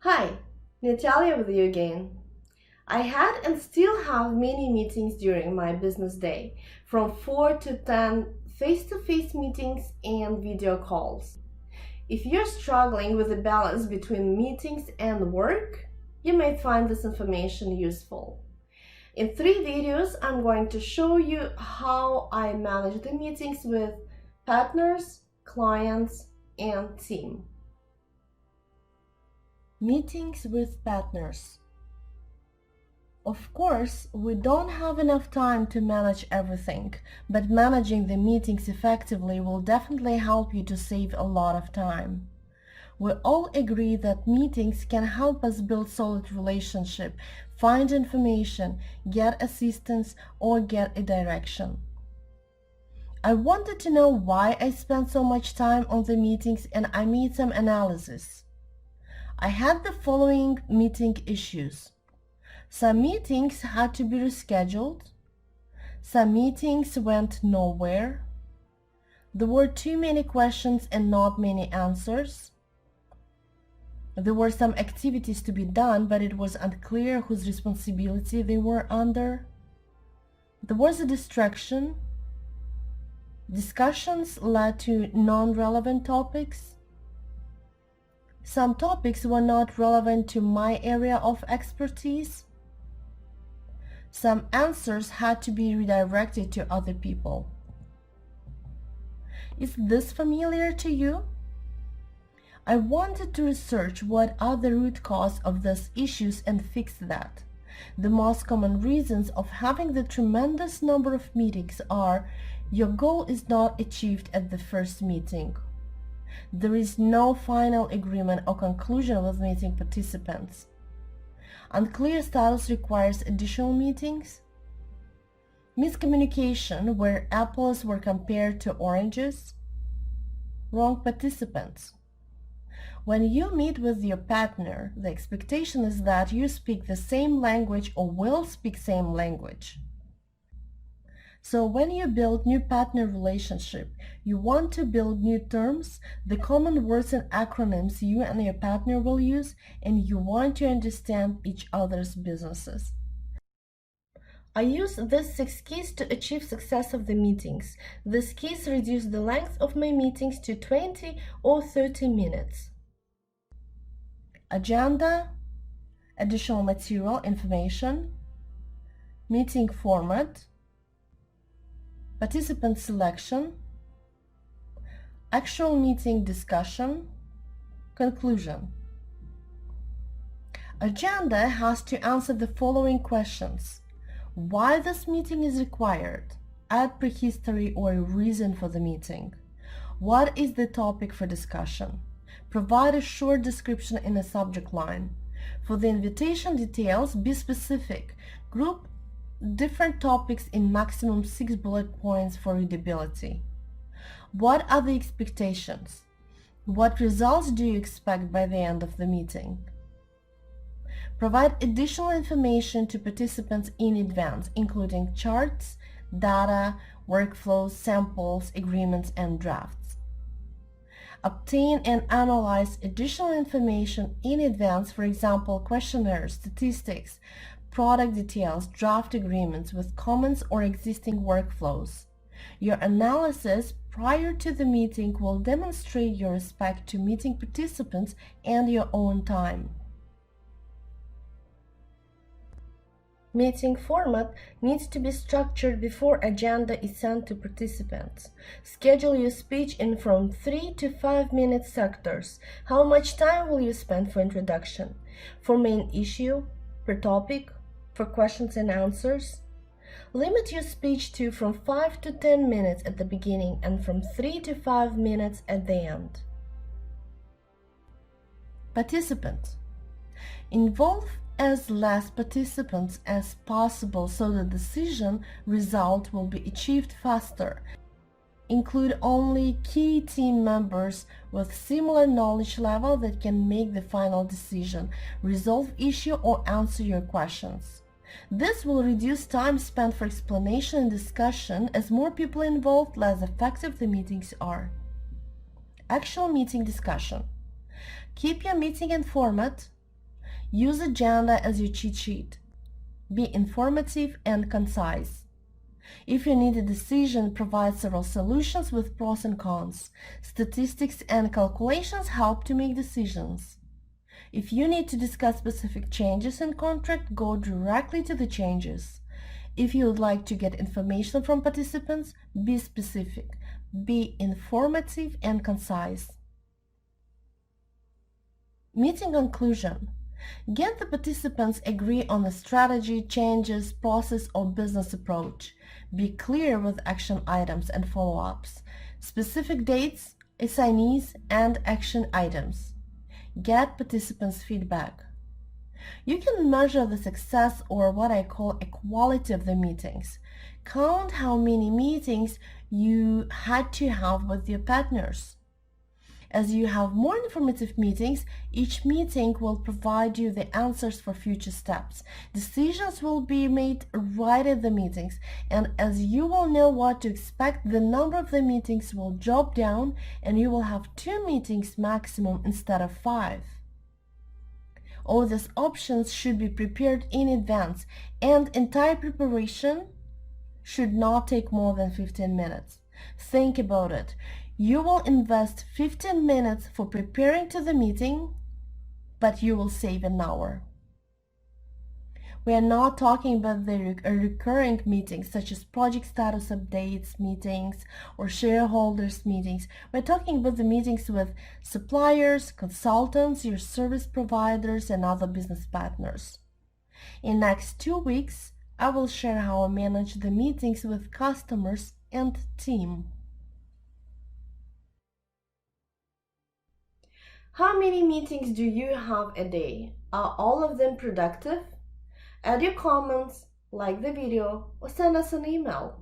Hi, Natalia with you again. I had and still have many meetings during my business day, from 4 to 10 face-to-face meetings and video calls. If you're struggling with the balance between meetings and work, you might find this information useful. In 3 videos, I'm going to show you how I manage the meetings with partners, clients, and team. Meetings with partners. Of course, we don't have enough time to manage everything, but managing the meetings effectively will definitely help you to save a lot of time. We all agree that meetings can help us build solid relationship, find information, get assistance, or get a direction. I wanted to know why I spent so much time on the meetings, and I made some analysis. I had the following meeting issues. Some meetings had to be rescheduled. Some meetings went nowhere. There were too many questions and not many answers. There were some activities to be done, but it was unclear whose responsibility they were under. There was a distraction. Discussions led to non-relevant topics. Some topics were not relevant to my area of expertise. Some answers had to be redirected to other people. Is this familiar to you? I wanted to research what are the root cause of these issues and fix that. The most common reasons of having the tremendous number of meetings are your goal is not achieved at the first meeting. There is no final agreement or conclusion with meeting participants. Unclear status requires additional meetings. Miscommunication where apples were compared to oranges. Wrong participants. When you meet with your partner, the expectation is that you speak the same language or will speak same language. So when you build new partner relationship, you want to build new terms, the common words and acronyms you and your partner will use, and you want to understand each other's businesses. I use these 6 keys to achieve success of the meetings. These keys reduce the length of my meetings to 20 or 30 minutes. Agenda, additional material, information, meeting format, participant selection, actual meeting discussion, conclusion. Agenda has to answer the following questions. Why this meeting is required? Add prehistory or a reason for the meeting. What is the topic for discussion? Provide a short description in a subject line. For the invitation details, be specific. Group different topics in maximum 6 bullet points for readability. What are the expectations? What results do you expect by the end of the meeting? Provide additional information to participants in advance, including charts, data, workflows, samples, agreements, and drafts. Obtain and analyze additional information in advance, for example, questionnaires, statistics, product details, draft agreements with comments or existing workflows. Your analysis prior to the meeting will demonstrate your respect to meeting participants and your own time. Meeting format needs to be structured before agenda is sent to participants. Schedule your speech in from 3 to 5 minute sectors. How much time will you spend for introduction? For main issue, per topic, for questions and answers? Limit your speech to from 5 to 10 minutes at the beginning and from 3 to 5 minutes at the end. Participants. Involve as less participants as possible so the decision result will be achieved faster. Include only key team members with similar knowledge level that can make the final decision, resolve issue, or answer your questions. This will reduce time spent for explanation and discussion. As more people involved, less effective the meetings are. Actual meeting discussion. Keep your meeting in format. Use agenda as your cheat sheet. Be informative and concise. If you need a decision, provide several solutions with pros and cons. Statistics and calculations help to make decisions. If you need to discuss specific changes in contract, go directly to the changes. If you would like to get information from participants, be specific. Be informative and concise. Meeting conclusion. Get the participants agree on the strategy, changes, process, or business approach. Be clear with action items and follow-ups, specific dates, assignees, and action items. Get participants' feedback. You can measure the success, or what I call a quality of the meetings. Count how many meetings you had to have with your partners. As you have more informative meetings, each meeting will provide you the answers for future steps. Decisions will be made right at the meetings, and as you will know what to expect, the number of the meetings will drop down and you will have 2 meetings maximum instead of 5. All these options should be prepared in advance, and entire preparation should not take more than 15 minutes. Think about it. You will invest 15 minutes for preparing to the meeting, but you will save an hour. We are not talking about the recurring meetings such as project status updates meetings or shareholders meetings. We're talking about the meetings with suppliers, consultants, your service providers, and other business partners. In next 2 weeks, I will share how I manage the meetings with customers and team. How many meetings do you have a day? Are all of them productive? Add your comments, like the video, or send us an email.